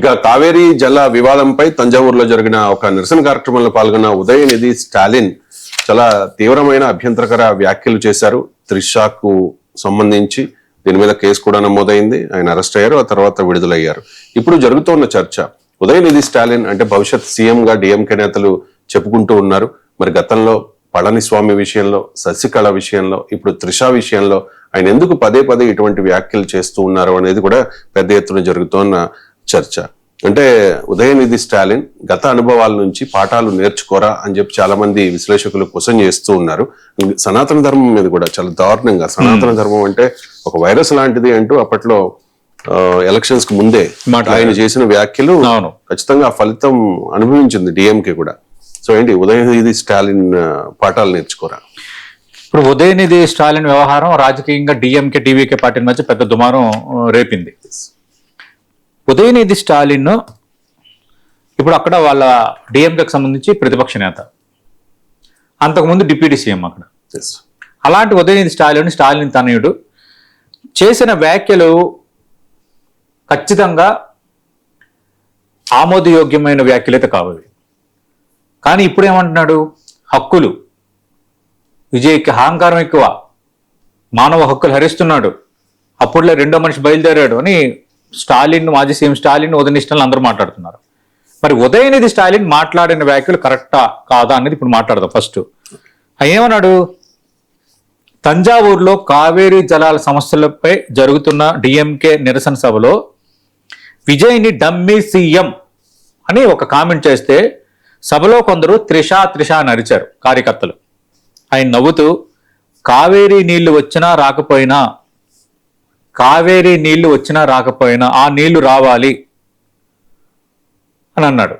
ఇక కావేరీ జల వివాదంపై తంజావూరులో జరిగిన ఒక నిరసన కార్యక్రమంలో పాల్గొన్న ఉదయనిధి స్టాలిన్ చాలా తీవ్రమైన అభ్యంతరకర వ్యాఖ్యలు చేశారు. త్రిషాకు సంబంధించి దీని మీద కేసు కూడా నమోదైంది. ఆయన అరెస్ట్ అయ్యారు, ఆ తర్వాత విడుదలయ్యారు. ఇప్పుడు జరుగుతున్న చర్చ ఉదయనిధి స్టాలిన్ అంటే భవిష్యత్ సీఎం గా డిఎంకే నేతలు చెప్పుకుంటూ ఉన్నారు. మరి గతంలో పళనిస్వామి విషయంలో, శశికళ విషయంలో, ఇప్పుడు త్రిష విషయంలో ఆయన ఎందుకు పదే పదే ఇటువంటి వ్యాఖ్యలు చేస్తూ ఉన్నారు అనేది కూడా పెద్ద ఎత్తున జరుగుతున్న చర్చ. అంటే ఉదయనిధి స్టాలిన్ గత అనుభవాల నుంచి పాఠాలు నేర్చుకోరా అని చెప్పి చాలా మంది విశ్లేషకులు క్వశ్చన్ చేస్తూ ఉన్నారు. సనాతన ధర్మం మీద కూడా చాలా దారుణంగా, సనాతన ధర్మం అంటే ఒక వైరస్ లాంటిది అంటూ అప్పట్లో ఎలక్షన్స్ కు ముందే ఆయన చేసిన వ్యాఖ్యలు ఖచ్చితంగా ఫలితం అనుభవించింది డిఎంకే కూడా. సో ఏంటి ఉదయనిధి స్టాలిన్ పాఠాలు నేర్చుకోరా? ఇప్పుడు ఉదయనిధి స్టాలిన్ వ్యవహారం రాజకీయంగా డిఎంకే టీవీకే పార్టీ మధ్య పెద్ద దుమారం రేపింది. ఉదయనిధి స్టాలిన్ ఇప్పుడు అక్కడ వాళ్ళ డిఎంకేకి సంబంధించి ప్రతిపక్ష నేత, అంతకుముందు డిప్యూటీ సీఎం అక్కడ. అలాంటి ఉదయనిధి స్టాలిన్ తనయుడు చేసిన వ్యాఖ్యలు ఖచ్చితంగా ఆమోదయోగ్యమైన వ్యాఖ్యలైతే కావాలి. కానీ ఇప్పుడు ఏమంటున్నాడు, హక్కులు, విజయ్కి అహంకారం ఎక్కువ, మానవ హక్కులు హరిస్తున్నాడు, అప్పుడులే రెండో మనిషి బయలుదేరాడు అని స్టాలిన్, మాజీ సీఎం స్టాలిన్, ఉదయనిధి స్టాలిన్ అందరూ మాట్లాడుతున్నారు. మరి ఉదయనిధి స్టాలిన్ మాట్లాడిన వ్యాఖ్యలు కరెక్టా కాదా అనేది ఇప్పుడు మాట్లాడదాం. ఫస్ట్ ఏమన్నాడు, తంజావూరులో కావేరీ జలాల సమస్యలపై జరుగుతున్న డిఎంకే నిరసన సభలో విజయ్ని డమ్మీ సీఎం అని ఒక కామెంట్ చేస్తే సభలో కొందరు త్రిష అని అరిచారు కార్యకర్తలు. ఆయన నవ్వుతూ కావేరీ నీళ్లు వచ్చినా రాకపోయినా, కావేరీ నీళ్లు వచ్చినా రాకపోయినా ఆ నీళ్లు రావాలి అని అన్నాడు.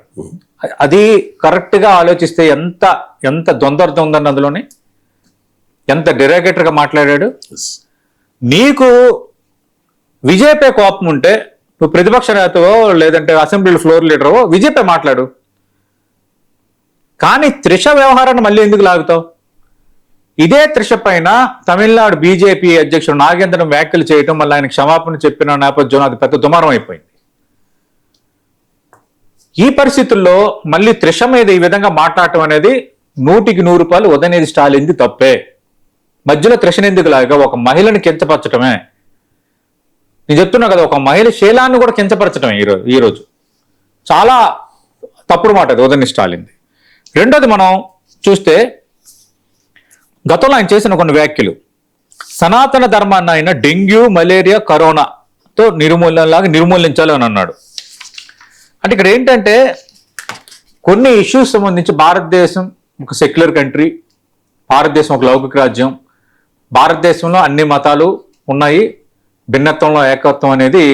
అది కరెక్ట్గా ఆలోచిస్తే ఎంత ఎంత ద్వంద్వార్థం ఉందండి అందులోనే, ఎంత డెరిగేటర్గా మాట్లాడాడు. నీకు విజయ్పై కోపం ఉంటే నువ్వు ప్రతిపక్ష నేతవో లేదంటే అసెంబ్లీ ఫ్లోర్ లీడరో విజయ్పై మాట్లాడు, కానీ త్రిష వ్యవహారాన్ని మళ్ళీ ఎందుకు లాగుతావు? ఇదే త్రిష పైన తమిళనాడు బీజేపీ అధ్యక్షుడు నాగేంద్రన్ వ్యాఖ్యలు చేయటం, మళ్ళీ ఆయన క్షమాపణ చెప్పిన నేపథ్యంలో అది పెద్ద దుమారం అయిపోయింది. ఈ పరిస్థితుల్లో మళ్ళీ త్రిష మీద ఈ విధంగా మాట్లాడటం అనేది 100% ఉదయనిధి స్టాలిన్ది తప్పే. మధ్యలో త్రిషను ఎందుకు లాగా, ఒక మహిళని కించపరచటమే. నేను చెప్తున్నా కదా, ఒక మహిళ శీలాన్ని కూడా కించపరచటమే ఈరోజు చాలా తప్పుడు మాట అది ఉదయనిధి స్టాలిన్ది. రెండోది మనం చూస్తే గతంలో ఆయన చేసిన కొన్ని వ్యాఖ్యలు, సనాతన ధర్మాన్ని ఆయన డెంగ్యూ, మలేరియా, కరోనాతో నిర్మూలించాలి అని అన్నాడు. అంటే ఇక్కడ ఏంటంటే కొన్ని ఇష్యూస్ సంబంధించి భారతదేశం ఒక సెక్యులర్ కంట్రీ, భారతదేశం ఒక లౌకిక రాజ్యం, భారతదేశంలో అన్ని మతాలు ఉన్నాయి, భిన్నత్వంలో ఏకత్వం అనేది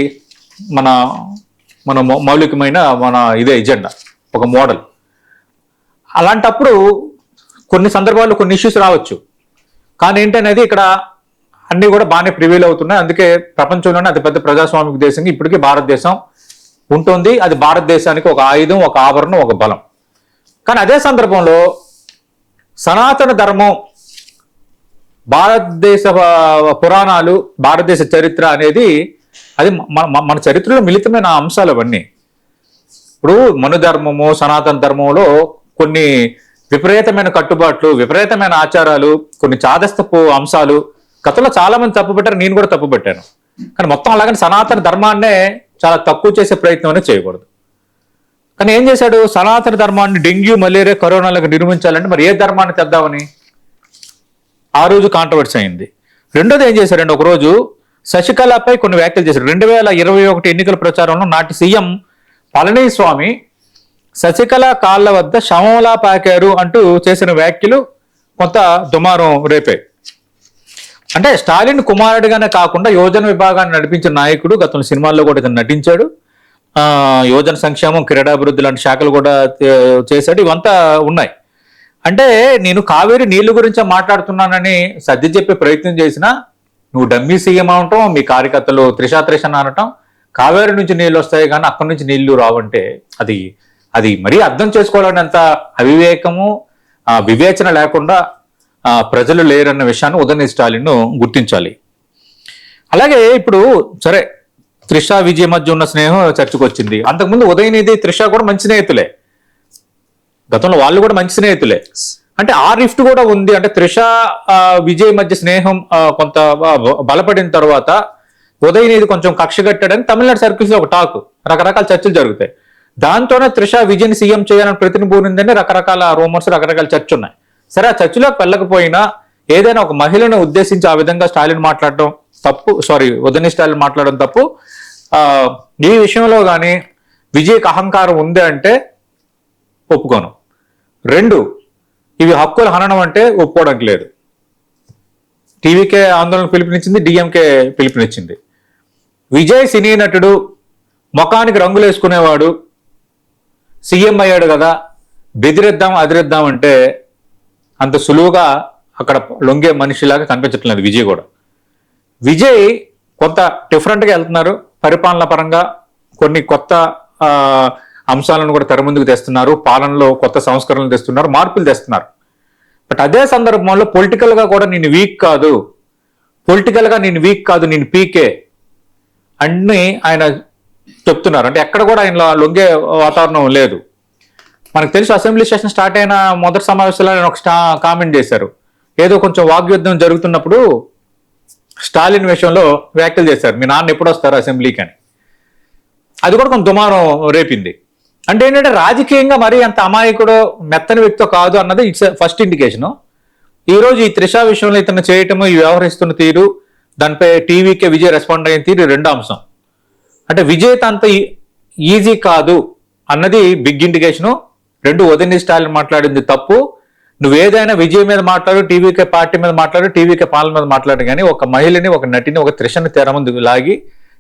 మన మౌలికమైన ఇదే ఎజెండా, ఒక మోడల్. అలాంటప్పుడు కొన్ని సందర్భాల్లో కొన్ని ఇష్యూస్ రావచ్చు, కానీ ఏంటనేది ఇక్కడ అన్నీ కూడా బాగానే ప్రివీల్ అవుతున్నాయి. అందుకే ప్రపంచంలోనే అతిపెద్ద ప్రజాస్వామిక దేశంగా ఇప్పటికీ భారతదేశం ఉంటుంది. అది భారతదేశానికి ఒక ఆయుధం, ఒక ఆభరణం, ఒక బలం. కానీ అదే సందర్భంలో సనాతన ధర్మం, భారతదేశ పురాణాలు, భారతదేశ చరిత్ర అనేది అది మన చరిత్రలో మిళితమైన అంశాలు అవన్నీ. ఇప్పుడు మనుధర్మము, సనాతన ధర్మంలో కొన్ని విపరీతమైన కట్టుబాట్లు, విపరీతమైన ఆచారాలు, కొన్ని చాదస్తపు అంశాలు గతంలో చాలా మంది తప్పు పెట్టారు, నేను కూడా తప్పు పెట్టాను. కానీ మొత్తం అలాగని సనాతన ధర్మాన్నే చాలా తక్కువ చేసే ప్రయత్నం అనేది చేయకూడదు. కానీ ఏం చేశాడు, సనాతన ధర్మాన్ని డెంగ్యూ, మలేరియా, కరోనాలకు నిర్మించాలంటే మరి ఏ ధర్మాన్ని తెద్దామని ఆ రోజు కాంట్రవర్సీ అయింది. రెండోది ఏం చేశారండి, ఒకరోజు శశికళపై కొన్ని వ్యాఖ్యలు చేశారు. 2021 ఎన్నికల ప్రచారంలో నాటి సీఎం పళనిస్వామి శశికళ కాళ్ళ వద్ద శవంలా పాకారు అంటూ చేసిన వ్యాఖ్యలు కొంత దుమారం రేపాయి. అంటే స్టాలిన్ కుమారుడిగానే కాకుండా యువజన విభాగాన్ని నడిపించిన నాయకుడు, గతంలో సినిమాల్లో కూడా ఇతను నటించాడు, యువజన సంక్షేమం, క్రీడాభివృద్ధి లాంటి శాఖలు కూడా చేశాడు, ఇవంతా ఉన్నాయి. అంటే నేను కావేరీ నీళ్లు గురించే మాట్లాడుతున్నానని సర్ది చెప్పే ప్రయత్నం చేసినా నువ్వు డమ్మీ సీఎం అవటం, మీ కార్యకర్తలు త్రిష అనటం, కావేరీ నుంచి నీళ్ళు వస్తాయి కానీ అక్కడి నుంచి నీళ్లు రావంటే అది మరీ అర్థం చేసుకోవాలని అంత అవివేకము, వివేచన లేకుండా ప్రజలు లేరన్న విషయాన్ని ఉదయనిధి స్టాలిన్ గుర్తించాలి. అలాగే ఇప్పుడు సరే త్రిష విజయ్ మధ్య ఉన్న స్నేహం చర్చకు వచ్చింది. అంతకుముందు ఉదయనిధి త్రిష కూడా మంచి స్నేహితులే, గతంలో వాళ్ళు కూడా మంచి స్నేహితులే. అంటే ఆ రిఫ్ట్ కూడా ఉంది. అంటే త్రిష విజయ్ మధ్య స్నేహం కొంత బలపడిన తర్వాత ఉదయనిధి కొంచెం కక్ష కట్టాడని తమిళనాడు సర్కిల్స్ లో ఒక టాక్, రకరకాల చర్చలు జరుగుతాయి. దాంతోనే త్రిష విజయ్ని సీఎం చేయాలని ప్రతినిపూరిందని రకరకాల రూమర్స్, రకరకాల చర్చ ఉన్నాయి. సరే, ఆ చర్చలోకి వెళ్ళకపోయినా ఏదైనా ఒక మహిళను ఉద్దేశించి ఆ విధంగా స్టాలిన్ మాట్లాడడం తప్పు, ఉదయనిధి స్టాలిన్ మాట్లాడడం తప్పు. ఈ విషయంలో కానీ విజయ్కి అహంకారం ఉంది అంటే ఒప్పుకోను. 2, ఇవి హక్కుల హననం అంటే ఒప్పుకోవడానికి లేదు. టీవీకే ఆందోళన పిలుపునిచ్చింది, డిఎంకే పిలుపునిచ్చింది. విజయ్ సినీ నటుడు, ముఖానికి రంగులు వేసుకునేవాడు, సీఎం అయ్యాడు కదా, బెదిరిద్దాం అదిరిద్దాం అంటే అంత సులువుగా అక్కడ లొంగే మనిషిలాగా కనిపించట్లేదు విజయ్ కూడా. విజయ్ కొంత డిఫరెంట్గా వెళ్తున్నారు పరిపాలన పరంగా, కొన్ని కొత్త అంశాలను కూడా తెర ముందుకు తెస్తున్నారు, పాలనలో కొత్త సంస్కరణలు తెస్తున్నారు, మార్పులు తెస్తున్నారు. బట్ అదే సందర్భంలో పొలిటికల్గా కూడా నేను వీక్ కాదు, నేను పీకే అన్ని ఆయన చెప్తున్నారు. అంటే ఎక్కడ కూడా ఆయన లొంగే వాతావరణం లేదు. మనకు తెలుసు, అసెంబ్లీ సెషన్ స్టార్ట్ అయిన మొదటి సమావేశంలో ఆయన ఒక కామెంట్ చేశారు. ఏదో కొంచెం వాగ్యుద్ధం జరుగుతున్నప్పుడు స్టాలిన్ విషయంలో వ్యాఖ్యలు చేశారు, మీ నాన్న ఎప్పుడు వస్తారు అసెంబ్లీకి అని. అది కూడా కొంత దుమారం రేపింది. అంటే ఏంటంటే రాజకీయంగా మరీ అంత అమాయకుడు మెత్తని వ్యక్తి కాదు అన్నది ఇట్స్ ఫస్ట్ ఇండికేషను. ఈరోజు ఈ త్రిష విషయంలో ఇతను చేయటము, ఈ వ్యవహరిస్తున్న తీరు, దానిపై టీవీకే విజయ్ రెస్పాండ్ అయిన తీరు 2 అంశం. అంటే విజయ్ అంత ఈజీ కాదు అన్నది బిగ్ ఇండికేషను. 2, ఉదయనిధి స్టాలిన్ మాట్లాడింది తప్పు. నువ్వేదైనా విజయ్ మీద మాట్లాడు, టీవీకే పార్టీ మీద మాట్లాడు, టీవీకే పాలన మీద మాట్లాడు, కానీ ఒక మహిళని, ఒక నటిని, ఒక త్రిషని తెర ముందు లాగి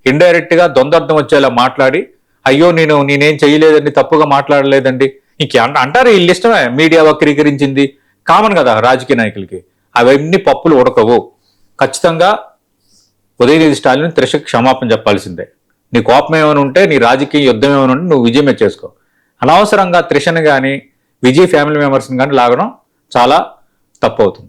ఇండైరెక్ట్ గా ద్వంద్వార్థం వచ్చేలా మాట్లాడి, అయ్యో నేనేం చేయలేదండి, తప్పుగా మాట్లాడలేదండి ఇంక అంటారు. వీళ్ళు ఇష్టమే, మీడియా వక్రీకరించింది కామన్ కదా రాజకీయ నాయకులకి. అవన్నీ పప్పులు ఉడకవు. ఖచ్చితంగా ఉదయనిధి స్టాలిన్ త్రిషకి క్షమాపణ చెప్పాల్సిందే. నీ కోపం ఏమైనా ఉంటే, నీ రాజకీయ యుద్ధం ఏమైనా ఉంటే నువ్వు విజయమే చేసుకో. అనవసరంగా త్రిషని కానీ విజయ్ ఫ్యామిలీ మెంబర్స్ని కానీ లాగడం చాలా తప్పు అవుతుంది.